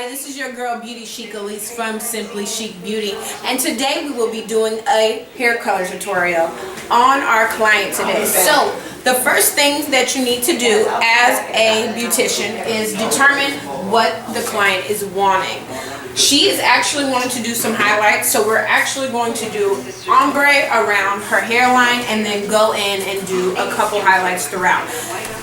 everybody, this is your girl Beauty Chic Elise from Simply Chic Beauty, and today we will be doing a hair color tutorial on our client today. So the first things that you need to do as a beautician is determine what the client is wanting. She is actually wanting to do some highlights, so we're actually going to do ombre around her hairline and then go in and do a couple highlights throughout,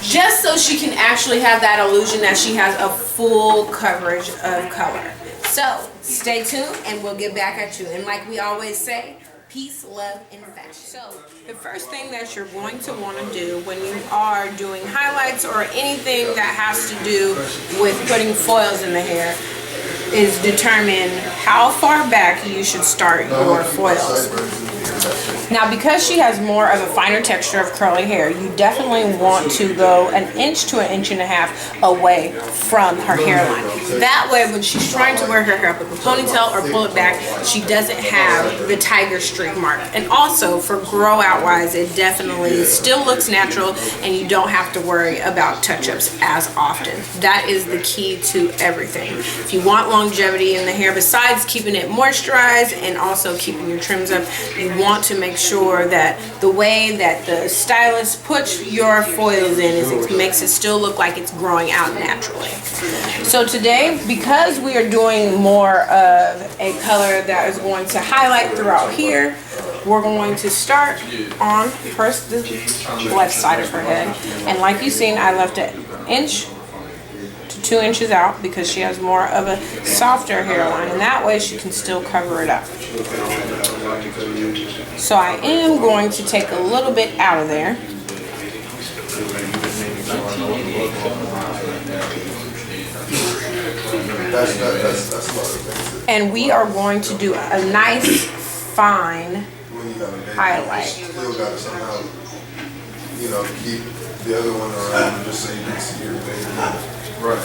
just so she can actually have that illusion that she has a full coverage of color. So stay tuned and we'll get back at you. And like we always say, peace, love, and fashion. So the first thing that you're going to want to do when you are doing highlights or anything that has to do with putting foils in the hair is determine how far back you should start your foils. Now, because she has more of a finer texture of curly hair, you definitely want to go an inch to an inch and a half away from her hairline. That way, when she's trying to wear her hair up with a ponytail or pull it back, she doesn't have the tiger streak mark. And also, for grow out wise, it definitely still looks natural and you don't have to worry about touch-ups as often. That is the key to everything. If you want longevity in the hair, besides keeping it moisturized and also keeping your trims up, you want to make sure that the way that the stylist puts your foils in is it makes it still look like it's growing out naturally. So today, because we are doing more of a color that is going to highlight throughout here, we're going to start on first the left side of her head. And like you've seen, I left an inch to 2 inches out because she has more of a softer hairline, and that way she can still cover it up. So I am going to take a little bit out of there. And we are going to do a nice fine highlight. Still got to somehow, keep the other one around just so you can see everything. Right.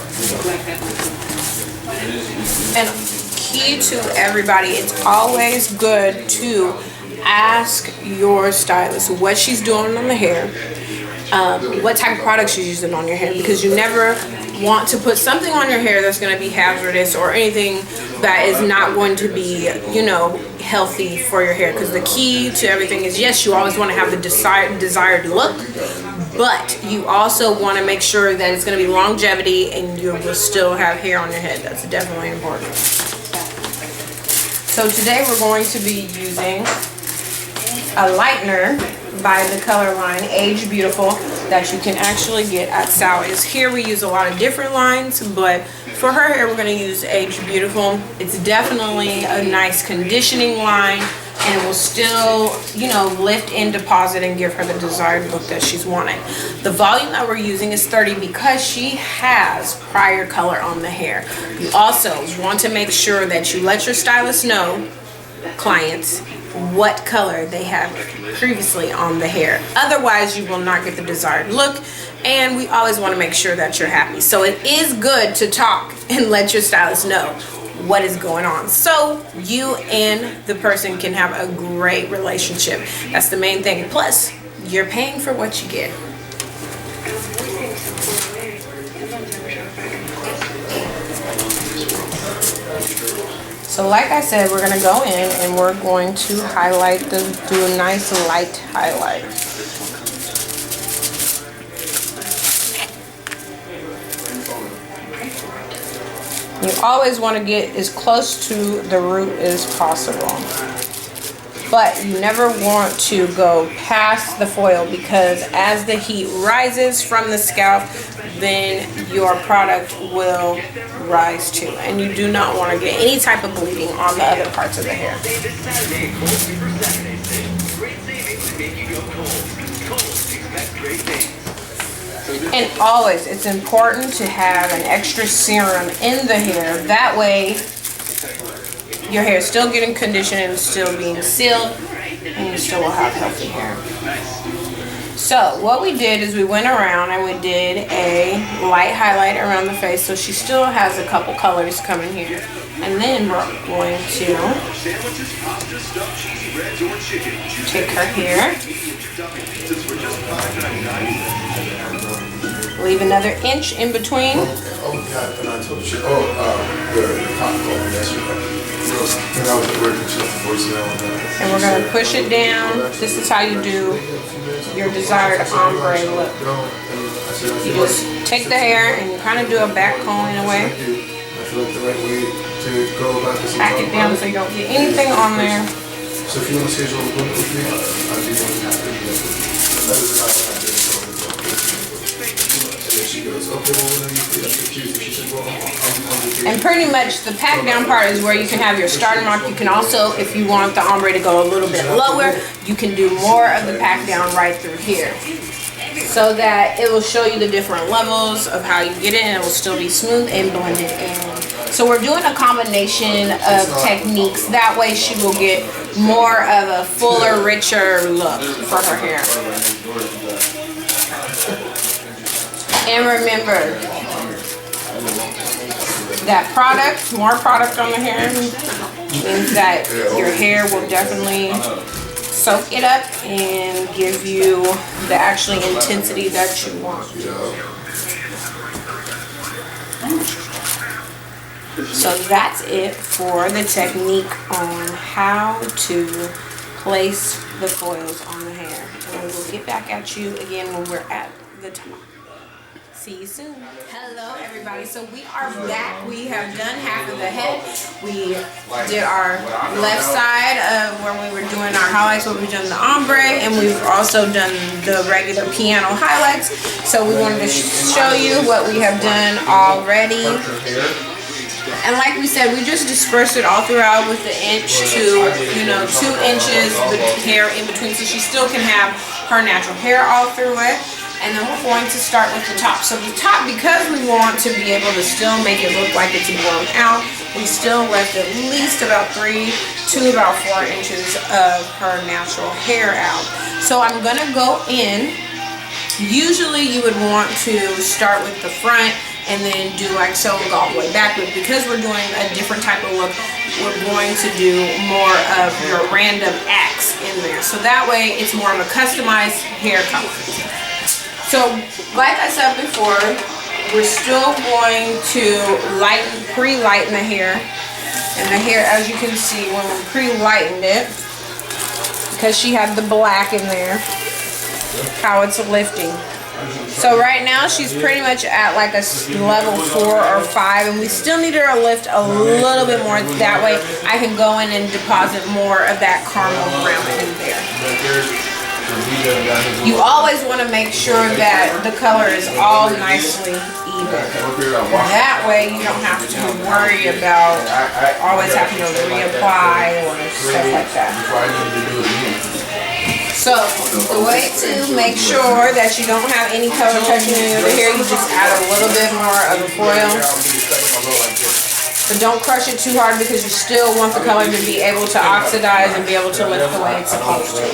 And key to everybody, it's always good to ask your stylist what she's doing on the hair, what type of product she's using on your hair, because you never want to put something on your hair that's going to be hazardous or anything that is not going to be, healthy for your hair. Because the key to everything is, yes, you always want to have the desired look, but you also want to make sure that it's going to be longevity and you will still have hair on your head. That's definitely important. So today we're going to be using a lightener by the color line Age Beautiful that you can actually get at Sally's. Here we use a lot of different lines, but for her hair we're going to use Age Beautiful. It's definitely a nice conditioning line, and it will still, lift and deposit and give her the desired look that she's wanting. The volume that we're using is 30 because she has prior color on the hair. You also want to make sure that you let your stylist know, clients, what color they have previously on the hair. Otherwise, you will not get the desired look, and we always want to make sure that you're happy. So it is good to talk and let your stylist know what is going on, so you and the person can have a great relationship. That's the main thing. Plus, you're paying for what you get. So like I said, we're going to go in and we're going to highlight, do a nice light highlight. You always want to get as close to the root as possible. But you never want to go past the foil, because as the heat rises from the scalp, then your product will rise too. And you do not want to get any type of bleeding on the other parts of the hair. And always, it's important to have an extra serum in the hair. That way, your hair is still getting conditioned and still being sealed, and you still will have healthy hair. So what we did is we went around and we did a light highlight around the face, so she still has a couple colors coming here. And then we're going to take her hair, Leave another inch in between. Oh God, and I told you. The cotton call. That's right. And I was working just the voicemail on that. And we're gonna push it down. This is how you do your desired ombre look. You just take the hair and you kind of do a back comb in a way. I feel like the right way to go about this. Pack it down so you don't get anything on there. So if you want to schedule an appointment with me, I'd be more than happy to do that. Other than I did it, so and then she goes, okay, well, when are you free? That's confusing. She said, well, I'm And pretty much the pack down part is where you can have your starter mark. You can also, if you want the ombre to go a little bit lower, you can do more of the pack down right through here, so that it will show you the different levels of how you get it, and it will still be smooth and blended in. So we're doing a combination of techniques. That way she will get more of a fuller, richer look for her hair. And remember that more product on the hair means that your hair will definitely soak it up and give you the actual intensity that you want. So that's it for the technique on how to place the foils on the hair. And we will get back at you again when we're at the top. See you soon. Hello everybody. So we are back. We have done half of the head. We did our left side of where we were doing our highlights, where we've done the ombre, and we've also done the regular piano highlights. So we wanted to show you what we have done already. And like we said, we just dispersed it all throughout with the inch to, 2 inches with hair in between, so she still can have her natural hair all through it. And then we're going to start with the top. So the top, because we want to be able to still make it look like it's blown out, we still left at least about 3 to about 4 inches of her natural hair out. So I'm gonna go in. Usually you would want to start with the front and then do like so and go all the way back, but because we're doing a different type of look, we're going to do more of your random acts in there. So that way it's more of a customized hair color. So, like I said before, we're still going to pre-lighten the hair. And the hair, as you can see, when we pre-lightened it, because she had the black in there, how it's lifting. So right now, she's pretty much at like a level 4 or 5, and we still need her to lift a little bit more. That way, I can go in and deposit more of that caramel brown in there. You always want to make sure that the color is all nicely even. That way you don't have to worry about always having to reapply or stuff like that. So the way to make sure that you don't have any color touching any of the hair, you just add a little bit more of the foil. But don't crush it too hard, because you still want the color to be able to oxidize and be able to lift the way it's supposed to.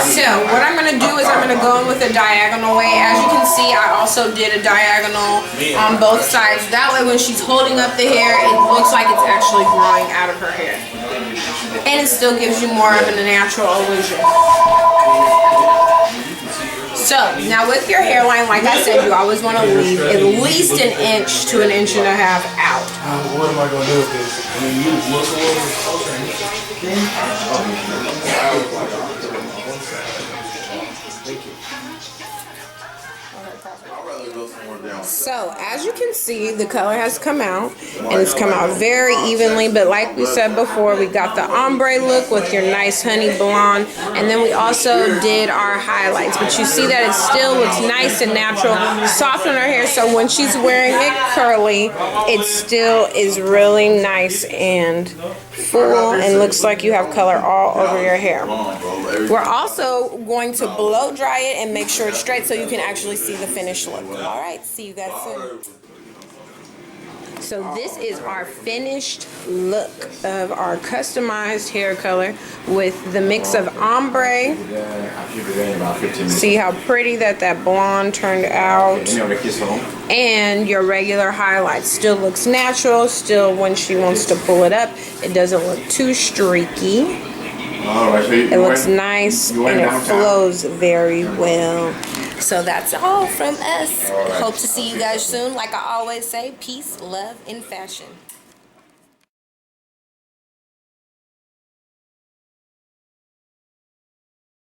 So what I'm going to do is I'm going to go in with a diagonal way. As you can see, I also did a diagonal on both sides. That way when she's holding up the hair, it looks like it's actually growing out of her hair. And it still gives you more of a natural illusion. So, now with your hairline, like I said, you always want to leave at least an inch to an inch and a half out. What am I going to do with this? I mean, you look a little closer. So, as you can see, the color has come out, and it's come out very evenly, but like we said before, we got the ombre look with your nice honey blonde, and then we also did our highlights, but you see that it still looks nice and natural, soft on her hair, so when she's wearing it curly, it still is really nice and full, and looks like you have color all over your hair. We're also going to blow dry it and make sure it's straight so you can actually see the finished look. All right, see you guys soon. So this is our finished look of our customized hair color with the mix of ombre. See how pretty that blonde turned out. And your regular highlights. Still looks natural. Still, when she wants to pull it up, it doesn't look too streaky. All right, so It looks nice you went and it downtown? flows very well. So that's all from us. All right. Hope to see you guys soon. Like I always say, peace, love, and fashion.